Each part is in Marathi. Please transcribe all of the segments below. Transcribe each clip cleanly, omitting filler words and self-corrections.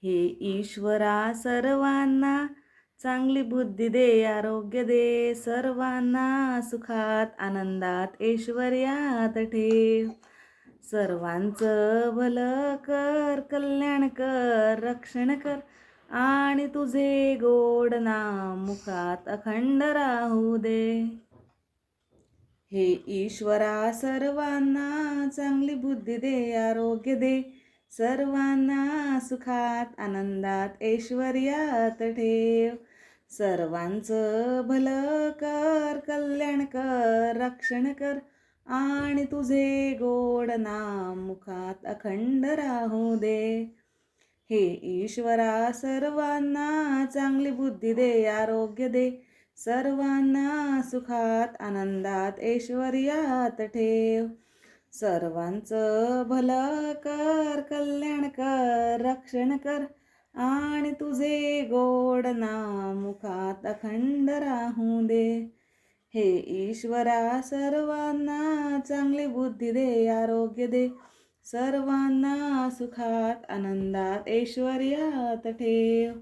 हे ईश्वरा सर्वांना चांगली बुद्धी दे, आरोग्य दे, सर्वांना सुखात आनंदात ऐश्वर्यात ठेव. सर्वांचं भलं कर, कल्याण कर, रक्षण कर, आणि तुझे गोड नाम मुखात अखंड राहू दे. हे ईश्वरा सर्वांना चांगली बुद्धी दे, आरोग्य दे, सर्वांना सुखात आनंदात ऐश्वर्यात ठेव. सर्वांचं भलं कर, कल्याण कर, रक्षण कर, आणि तुझे गोड नाम मुखात अखंड राहू दे. हे ईश्वरा सर्वांना चांगली बुद्धी दे, आरोग्य दे, सर्वांना सुखात आनंदात ऐश्वर्यात ठेव. सर्वांचं भलं कर, कल्याण कर, रक्षण कर, आणि तुझे गोड नाम मुखात अखंड राहू दे. हे ईश्वरा सर्वांना चांगली बुद्धी दे, आरोग्य दे, सर्वांना सुखात आनंदात ऐश्वर्यात ठेव.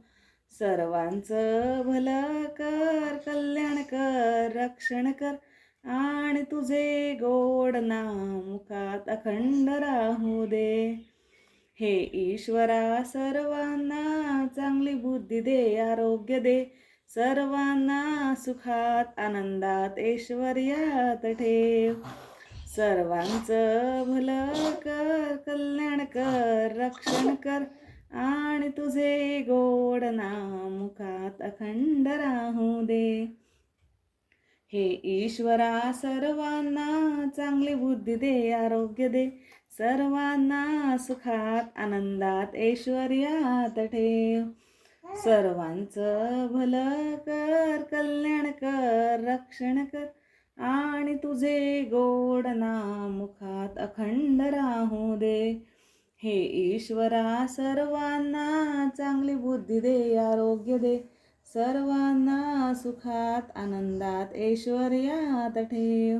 सर्वांचं भलं कर, कल्याण कर, रक्षण कर, आणि तुझे गोड नाम मुखात अखंड राहू दे. हे ईश्वरा सर्वांना चांगली बुद्धी दे, आरोग्य दे, सर्वांना सुखात आनंदात ऐश्वर्यात ठेव. सर्वांचं भलं कर, कल्याण कर, रक्षण कर, आणि तुझे गोड नाम मुखात अखंड राहू दे. हे ईश्वरा सर्वांना चांगली बुद्धी दे, आरोग्य दे, सर्वांना सुखात आनंदात ऐश्वर्यात ठेव. सर्वांचं भलं कर, कल्याण कर, रक्षण कर, आणि तुझे गोड नाम मुखात अखंड राहू दे. हे ईश्वरा सर्वांना चांगली बुद्धी दे, आरोग्य दे, सर्वांना सुखात आनंदात ऐश्वर्यात ठेव.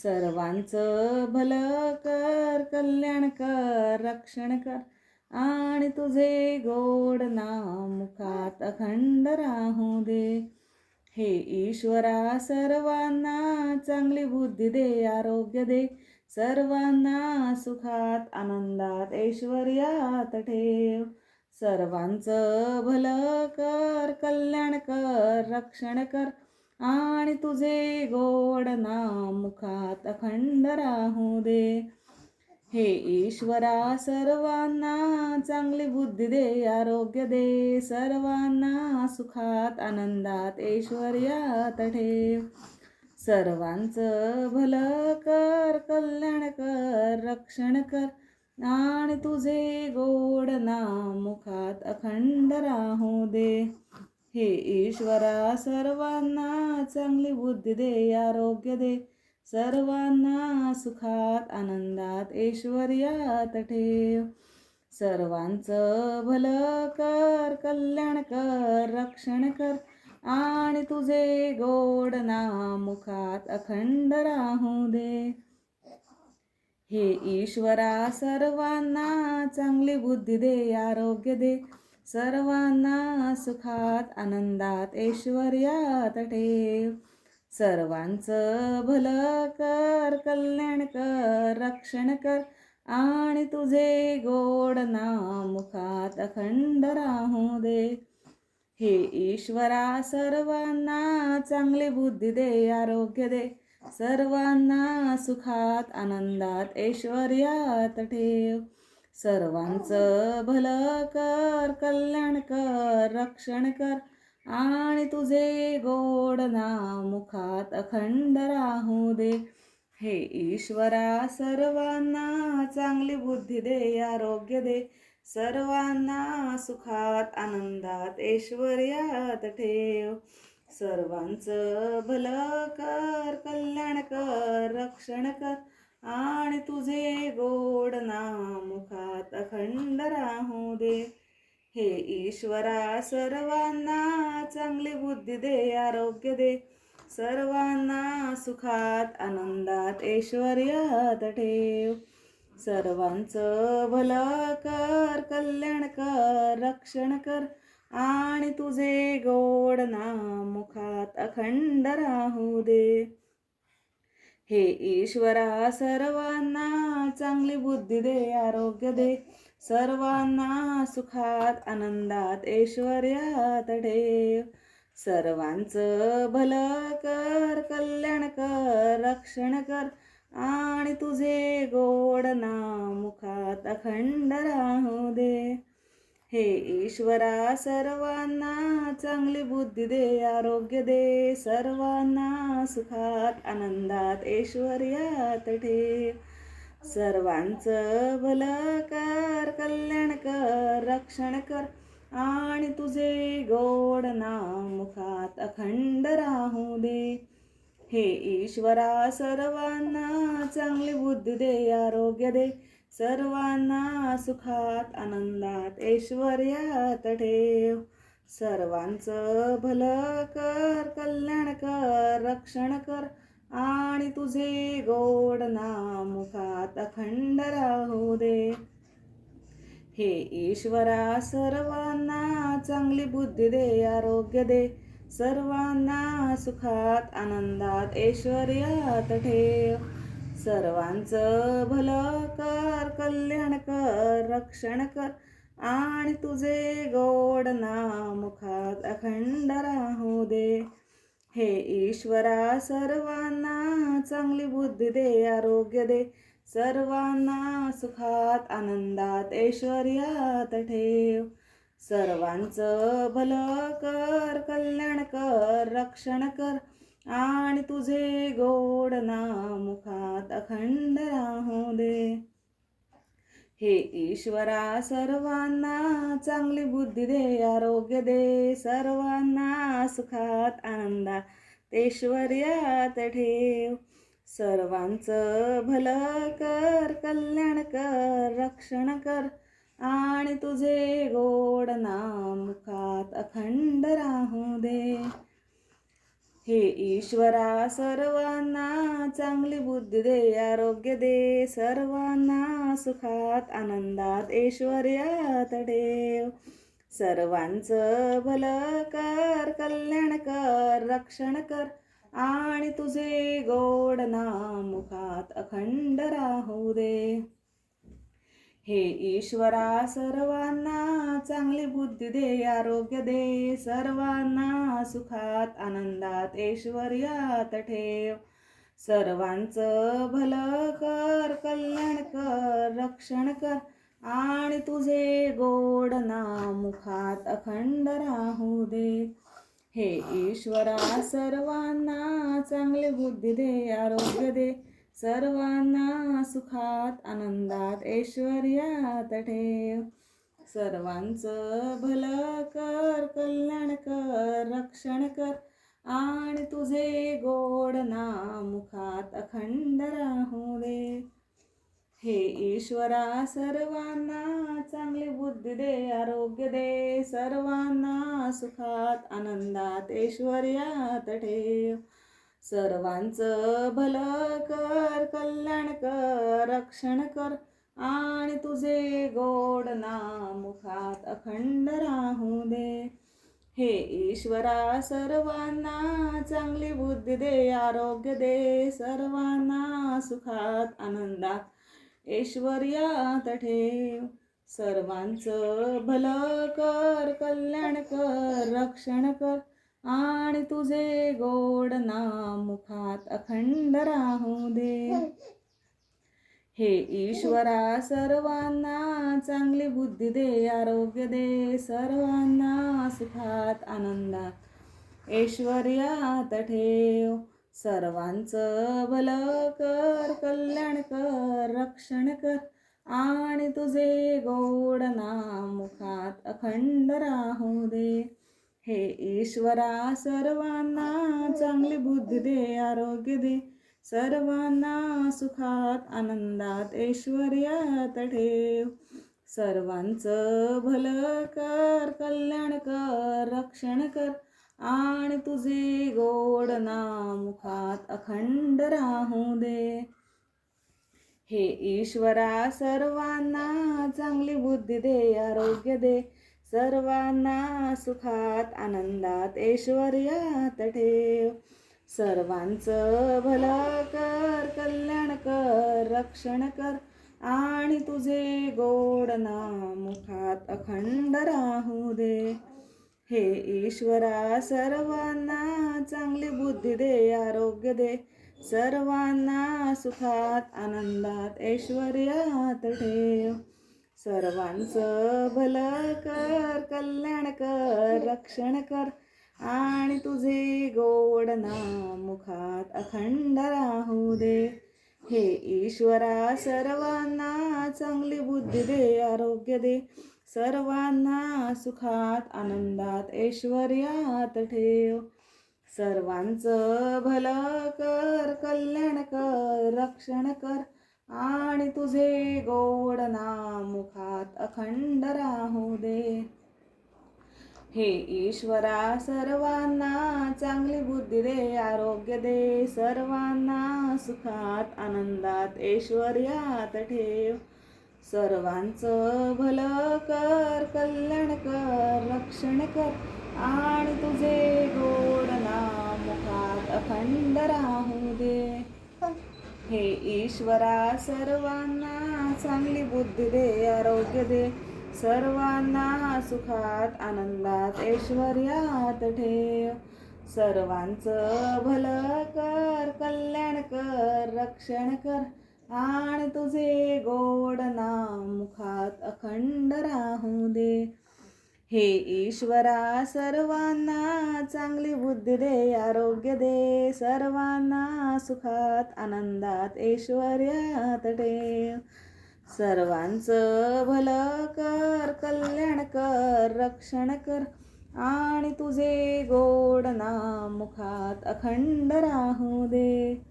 सर्वांचं भलं कर, कल्याण कर, रक्षण कर, आणि तुझे गोड नाम मुखात अखंड राहू दे. हे ईश्वरा सर्वांना चांगली बुद्धी दे, आरोग्य दे, सर्वांना सुखात आनंदात ऐश्वर्यात ठेव. सर्वांचं भलं कर, कल्याण कर, रक्षण कर, आणि तुझे गोड नाम मुखात अखंड राहू दे. हे ईश्वरा सर्वांना चांगली बुद्धी दे, आरोग्य दे, सर्वांना सुखात आनंदात ऐश्वर्यात ठेव. सर्वांचं भलं कर, कल्याण कर, रक्षण कर, आणि तुझे गोड नाम मुखात अखंड राहू दे. हे ईश्वरा सर्वांना चांगली बुद्धी दे, आरोग्य दे, सर्वांना सुखात आनंदात ऐश्वर्यात ठेव. सर्वांचं भलं कर, कल्याण कर, रक्षण कर, आणि तुझे गोड नाम मुखात अखंड राहू दे. हे ईश्वरा सर्वांना चांगली बुद्धी दे, आरोग्य दे, सर्वांना सुखात आनंदात ऐश्वर्यात ठेव. सर्वांचं भलं कर, कल्याण कर, रक्षण कर, आणि तुझे गोड नाम मुखात अखंड राहू दे. हे ईश्वरा सर्वांना चांगली बुद्धी दे, आरोग्य दे, सर्वांना सुखात आनंदात ऐश्वर्यात ठेव. सर्वांचं भलं कर, कल्याण कर, रक्षण कर, आणि तुझे गोड नाम मुखात अखंड राहू दे. हे ईश्वरा सर्वांना चांगली बुद्धी दे, आरोग्य दे, सर्वांना सुखात आनंदात ऐश्वर्यात ठेव. सर्वांचं भलं कर, कल्याण कर, रक्षण कर, आणि तुझे गोड नाम मुखात अखंड राहू दे. हे ईश्वरा सर्वांना चांगली बुद्धी दे, आरोग्य दे, सर्वांना सुखात आनंदात ऐश्वर्यात ठेव. सर्वांचं भलं कर, कल्याण कर, रक्षण कर, आणि तुझे गोड नाम मुखात अखंड राहू दे. हे ईश्वरा सर्वांना चांगली बुद्धी दे, आरोग्य दे, सर्वांना सुखात आनंदात ऐश्वर्यात ठेव. सर्वांचं भलं कर, कल्याण कर, रक्षण कर, आणि तुझे गोड नाम मुखात अखंड राहू दे. हे ईश्वरा सर्वांना चांगली बुद्धी दे, आरोग्य दे, सर्वांना सुखात आनंदात ऐश्वर्यात ठेव. सर्वांचं भलं कर, कल्याण कर, रक्षण कर, आणि तुझे गोड नाम मुखात अखंड राहू दे. हे ईश्वरा सर्वांना चांगली बुद्धी दे, आरोग्य दे, सर्वांना सुखात आनंदात ऐश्वर्यात ठेव. सर्वांचं भलं कर, कल्याण कर, रक्षण कर, आणि तुझे गोड नाम मुखात अखंड राहू दे. हे ईश्वरा सर्वांना चांगली बुद्धी दे, आरोग्य दे, सर्वांना सुखात आनंदात ऐश्वर्यात ठेव. सर्वांचं भलं कर, कल्याण कर, रक्षण कर, आणि तुझे गोड नाम मुखात अखंड राहू दे. हे ईश्वरा सर्वांना चांगली बुद्धी दे, आरोग्य दे, सर्वांना सुखात आनंदात ऐश्वर्यात ठेव. सर्वांचं भलं कर, कल्याण कर, रक्षण कर, आणि तुझे गोड नाम मुखात अखंड राहू दे. हे ईश्वरा सर्वांना चांगली बुद्धी दे, आरोग्य दे, सर्वांना सुखात आनंदात ऐश्वर्यात ठेव. सर्वांचं भलं कर, कल्याण कर, रक्षण कर, आणि तुझे गोड नाम मुखात अखंड राहू दे. हे ईश्वरा सर्वांना चांगली बुद्धी दे, आरोग्य दे, सर्वांना सुखात आनंदात ऐश्वर्यात ठेव. सर्वांचं भलं कर, कल्याण कर, रक्षण कर, आणि तुझे गोड नाम मुखात अखंड राहू दे. हे ईश्वरा सर्वांना चांगली बुद्धी दे, आरोग्य दे, सर्वांना सुखात आनंदात ऐश्वर्यात ठेव. सर्वांचं भलं कर, कल्याण कर, रक्षण कर, आणि तुझे गोड नाम मुखात अखंड राहू दे. हे ईश्वरा सर्वांना चांगली बुद्धी दे, आरोग्य दे, सर्वांना सुखात आनंदात ऐश्वर्यात ठेव. सर्वांचं भलं कर, कल्याण कर, रक्षण कर, आणि तुझे गोड नाम मुखात अखंड राहू दे. हे ईश्वरा सर्वांना चांगली बुद्धी दे, आरोग्य दे, सर्वांना सुखात आनंदात ऐश्वर्यात ठेव. सर्वांचं भलं कर, कल्याण कर, रक्षण कर, आणि तुझे गोड नाम मुखात अखंड राहू दे. हे ईश्वरा सर्वांना चांगली बुद्धी दे, आरोग्य दे, सर्वांना सुखात आनंदात ऐश्वर्यात ठेव. सर्वांचं भलं कर, कल्याण कर, रक्षण कर, आणि तुझे गोड नाम मुखात अखंड राहू दे. हे ईश्वरा सर्वांना चांगली बुद्धी दे, आरोग्य दे, सर्वांना सुखात आनंदात ऐश्वर्यात ठेव. सर्वांचं भलं कर, कल्याण कर, रक्षण कर, आणि तुझे गोड नाम मुखात अखंड राहू दे. हे ईश्वरा सर्वांना चांगली बुद्धी दे, आरोग्य दे, सर्वांना सुखात आनंदात ऐश्वर्यात ठेव. सर्वांचं भलं कर, कल्याण कर, रक्षण कर, आणि तुझे गोड नाम मुखात अखंड राहू दे. हे ईश्वरा सर्वांना चांगली बुद्धी दे, आरोग्य दे, सर्वांना सुखात आनंदात ऐश्वर्यात ठेव. सर्वांचं भलं कर, कल्याण कर, रक्षण कर, आणि तुझे गोड नाम मुखात अखंड राहू दे. हे ईश्वरा सर्वांना चांगली बुद्धी दे, आरोग्य दे, सर्वांना सुखात आनंदात ऐश्वर्यात ठेव. सर्वांचं भलं कर, कल्याण कर, रक्षण कर, आणि तुझे गोड नाम मुखात अखंड राहू दे. हे ईश्वरा सर्वांना चांगली बुद्धी दे, आरोग्य दे, सर्वांना सुखात आनंदात ऐश्वर्यात ठेव. सर्वांचं भलं कर, कल्याण कर, रक्षण कर, आणि तुझे गोड नाम मुखात अखंड राहू दे. हे ईश्वरा सर्वांना चांगली बुद्धी दे, आरोग्य दे, सर्वांना सुखात आनंदात ऐश्वर्यात ठेव. सर्वांचं भलं कर, कल्याण कर, रक्षण कर, आणि तुझे गोड नाम मुखात अखंड राहू दे. हे ईश्वरा सर्वांना चांगली बुद्धी दे, आरोग्य दे, सर्वांना सुखात आनंदात ऐश्वर्यात ठेव. सर्वांचं भलं कर, कल्याण कर, रक्षण कर, आणि तुझे गोड नाम मुखात अखंड राहू दे. हे ईश्वरा सर्वांना चांगली बुद्धी दे, आरोग्य दे, सर्वांना सुखात आनंदात ऐश्वर्यात ठेव. सर्वांचं भलं कर, कल्याण कर, रक्षण कर, आणि तुझे गोड नाम मुखात अखंड राहू दे.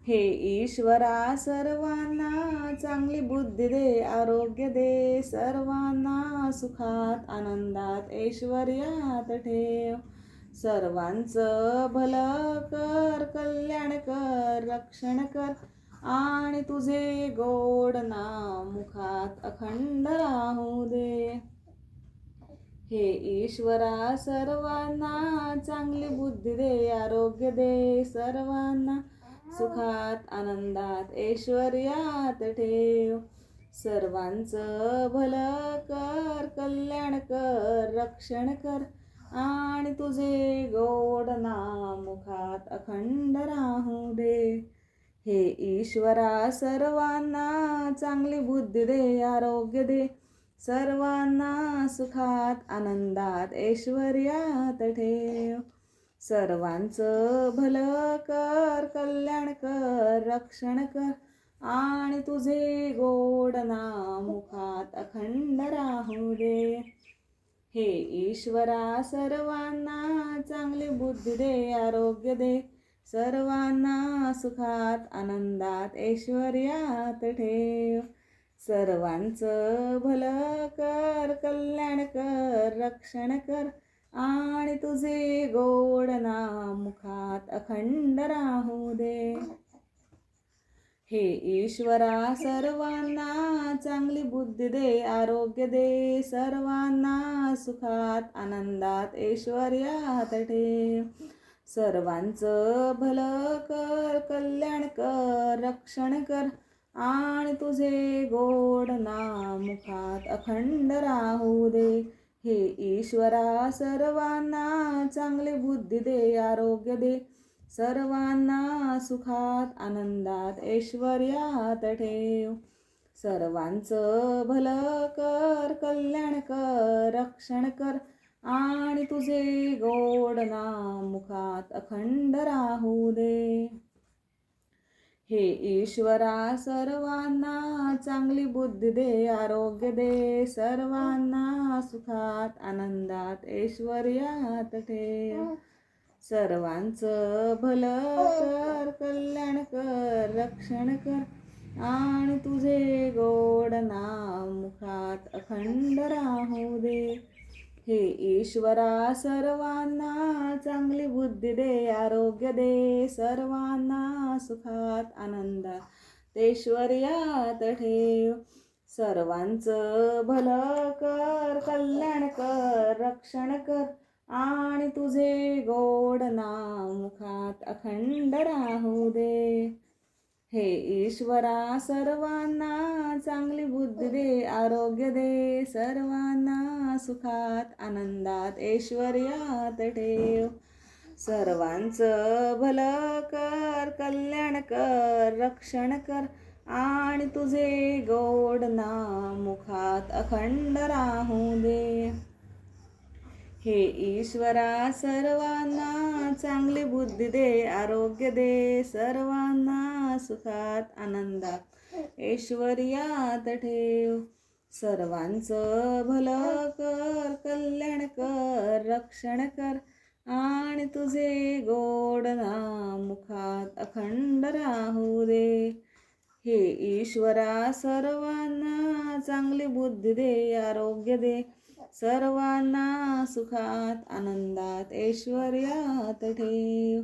हे ईश्वरा सर्वांना चांगली बुद्धी दे, आरोग्य दे, सर्वांना सुखात आनंदात ऐश्वर्यात ठेव. सर्वांचं भलं कर, कल्याण कर, रक्षण कर, आणि तुझे गोड नाम मुखात अखंड राहू दे. हे ईश्वरा सर्वांना चांगली बुद्धी दे, आरोग्य दे, सर्वांना सुखात आनंदात ऐश्वर्यात ठेव. सर्वांचं भलं कर, कल्याण कर, रक्षण कर, आणि तुझे गोड नाम मुखात अखंड राहू दे. हे ईश्वरा सर्वांना चांगली बुद्धी दे, आरोग्य दे, सर्वांना सुखात आनंदात ऐश्वर्यात ठेव. सर्वांचं भलं कर, कल्याण कर, रक्षण कर, आणि तुझे गोड नाम मुखात अखंड राहू दे. हे ईश्वरा सर्वांना चांगली बुद्धी दे, आरोग्य दे, सर्वांना सुखात आनंदात ऐश्वर्यात ठेव. सर्वांचं भलं कर, कल्याण कर, रक्षण कर, आणि तुझे गोड नाम मुखात अखंड राहू दे. हे ईश्वरा सर्वांना चांगली बुद्धी दे, आरोग्य दे, सर्वांना सुखात आनंदात ऐश्वर्यात ठेव. सर्वांचं भलं कर, कल्याण कर, रक्षण कर, आणि तुझे गोड नाम मुखात अखंड राहू दे. हे ईश्वरा सर्वांना चांगली बुद्धी दे, आरोग्य दे, सर्वांना सुखात आनंदात ऐश्वर्यात ठेव. सर्वांचं भलं कर, कल्याण कर, रक्षण कर, आणि तुझे गोड नाम मुखात अखंड राहू दे. हे ईश्वरा सर्वांना चांगली बुद्धी दे, आरोग्य दे, सर्वांना सुखात आनंदात ऐश्वर्यात ठेव. सर्वांचं भलं कर, कल्याण कर, रक्षण कर, आणि तुझे गोड नाम मुखात अखंड राहू दे. हे ईश्वरा सर्वांना चांगली बुद्धी दे, आरोग्य दे, सर्वांना सुखात आनंदात ऐश्वर्यात ठेव. सर्वांचं भलं कर, कल्याण कर, रक्षण कर, आणि तुझे गोड नाम मुखात अखंड राहू दे. हे ईश्वरा सर्वांना चांगली बुद्धी दे, आरोग्य दे, सर्वांना सुखात आनंदात ऐश्वर्यात ठेव. सर्वांचं भलं कर, कल्याण कर, रक्षण कर, आणि तुझे गोड नाम मुखात अखंड राहू दे. हे ईश्वरा सर्वांना चांगली बुद्धी दे, आरोग्य दे, सर्वांना सुखात आनंदात ऐश्वर्यात ठेव. सर्वांचं भलं कर, कल्याण कर, रक्षण कर, आणि तुझे गोड नाम मुखात अखंड राहू दे. हे ईश्वरा सर्वांना चांगली बुद्धी दे, आरोग्य दे, सर्वांना सुखात आनंदात ऐश्वर्यात ठेव.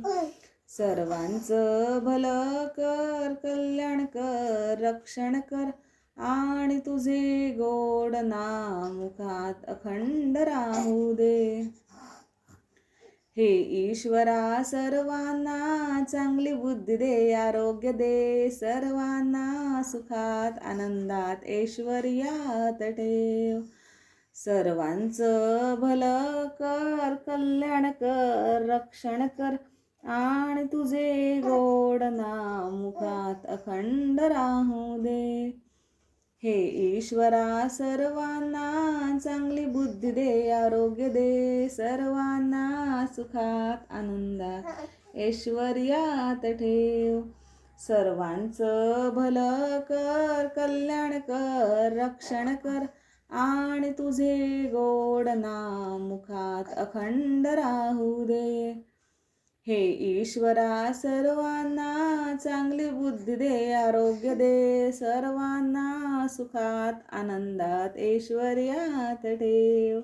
सर्वांचं भलं कर, कल्याण कर, रक्षण कर, आणि तुझे गोड नाम मुखात अखंड राहू दे. हे ईश्वरा सर्वांना चांगली बुद्धी दे, आरोग्य दे, सर्वांना सुखात आनंदात ऐश्वर्यात ठेव. सर्वांचं भलं कर, कल्याण कर, रक्षण कर, आणि तुझे गोड नाम मुखात अखंड राहू दे. हे ईश्वरा सर्वांना चांगली बुद्धी दे, आरोग्य दे, सर्वांना सुखात आनंदात ऐश्वर्यात ठेव. सर्वांचं भलं कर, कल्याण कर, रक्षण कर, आणि तुझे गोड नाम मुखात अखंड राहू दे. हे ईश्वरा सर्वांना चांगली बुद्धी दे, आरोग्य दे, सर्वांना सुखात आनंदात ऐश्वर्यात ठेव.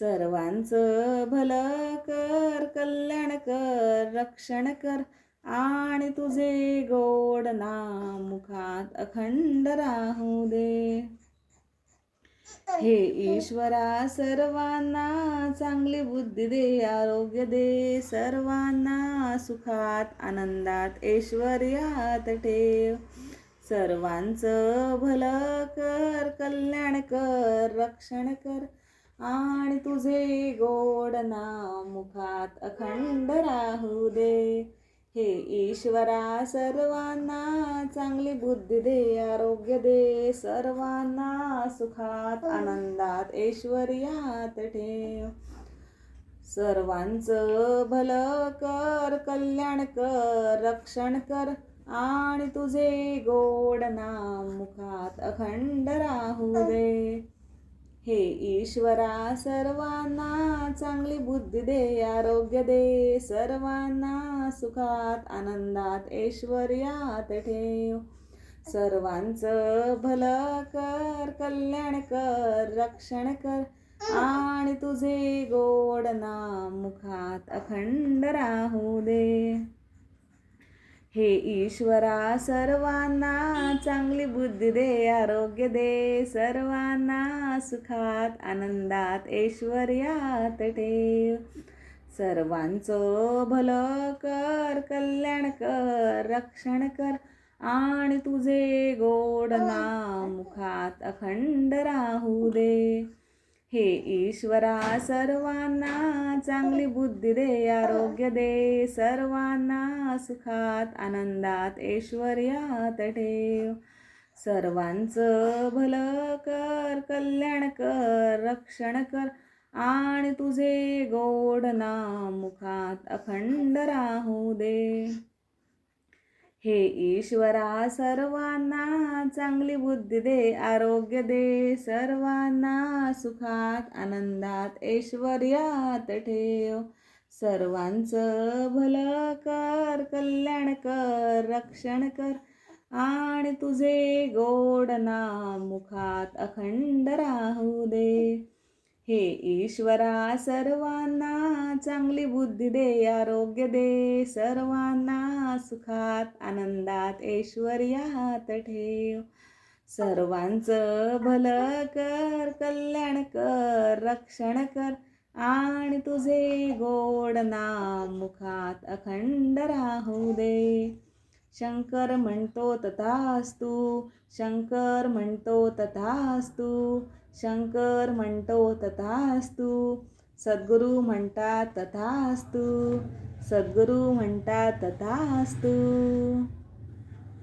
सर्वांचं भलं कर, कल्याण कर, रक्षण कर, आणि तुझे गोड नाम मुखात अखंड राहू दे. हे ईश्वरा सर्वांना चांगली बुद्धी दे, आरोग्य दे, सर्वांना सुखात आनंदात ऐश्वर्यात ठेव. सर्वांचं भलं कर, कल्याण कर, रक्षण कर, आणि तुझे गोड नाम मुखात अखंड राहू दे. हे ईश्वरा सर्वांना चांगली बुद्धी दे, आरोग्य दे, सर्वांना सुखात आनंदात ऐश्वर्यात ठेव. सर्वांचं भलं कर, कल्याण कर, रक्षण कर, आणि तुझे गोड नाम मुखात अखंड राहू दे. हे ईश्वरा सर्वांना चांगली बुद्धी दे, आरोग्य दे, सर्वांना सुखात आनंदात ऐश्वर्यात ठेव. सर्वांचं भलं कर, कल्याण कर, रक्षण कर, आणि तुझे गोड नाम मुखात अखंड राहू दे. हे ईश्वरा सर्वांना चांगली बुद्धी दे, आरोग्य दे, सर्वांना सुखात आनंदात ऐश्वर्यात ठेव. सर्वांचं भलं कर, कल्याण कर, रक्षण कर, आणि तुझे गोड नाम मुखात अखंड राहू दे. हे ईश्वरा सर्वांना चांगली बुद्धी दे, आरोग्य दे, सर्वांना सुखात आनंदात ऐश्वर्यात ठेव. सर्वांचं भलं कर, कल्याण कर, रक्षण कर, आणि तुझे गोड नाम मुखात अखंड राहू दे. हे ईश्वरा सर्वांना चांगली बुद्धी दे, आरोग्य दे, सर्वांना सुखात आनंदात ऐश्वर्यात ठेव. सर्वांचं भलं कर, कल्याण कर, रक्षण कर, आणि तुझे गोड नाम मुखात अखंड राहू दे. हे ईश्वरा सर्वांना चांगली बुद्धी दे, आरोग्य दे सर्वांना, सुखात आनंदात ऐश्वर्यात ठेव. सर्वांचं भलं कर, कल्याण कर, रक्षण कर आणि तुझे गोड नाम मुखात अखंड राहू दे. शंकर म्हणतो तथास्तु, शंकर म्हणतो तथास्तु, शंकर म्हणतो तथास्तु. सद्गुरू म्हणतात तथास्तु, सद्गुरू म्हणतात तथास्तु.